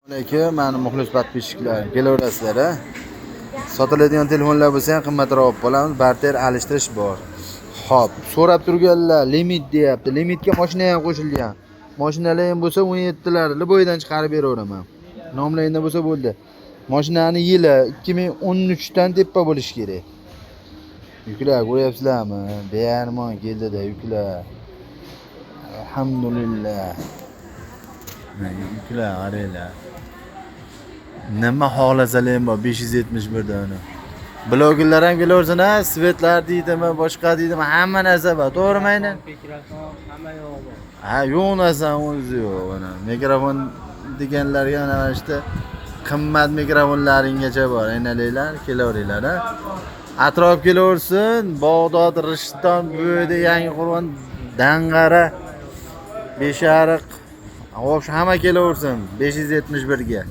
Alaykum, meni muxlis podpishchiklarim, kelaverasizlar a. Sotiladigan telefonlar bo'lsa ham qimmatroq olib qolamiz, barter alishtirish bor. Xo'p, so'rab turganlar limit deyapti. Limitga mashina ham qo'shilgan. Mashinalar ham bo'lsa 17 larni bo'yidan chiqarib beraveraman. Nomlayinda bo'lsa bo'ldi. Mashinani yili 2013 dan teppa bo'lishi kerak. Yuklar ko'ryapsizlarmi? Bearmon keldi-da yuklar. Alhamdulillah. Yuklar qaranglar. Nima xohlasalar ham bor 571 da uni. Blogerlar ham kelaversin a, svetlar deydimi, boshqa deydimi, hamma narsa bor. To'g'rimi aynan? Mikrofon hamma yo'q bor. Ha, yo'q narsa o'zi yo'q mana. Mikrofon deganlarga mana işte qimmat mikrofonlaringgacha bor. Aynalaylar, kelaveringlar a. Atrof kelaversin, Bag'dod, Rishton, bu yerda yangi Qur'on, Dang'ara, Beshariq, hamma kelaversin 571 ga.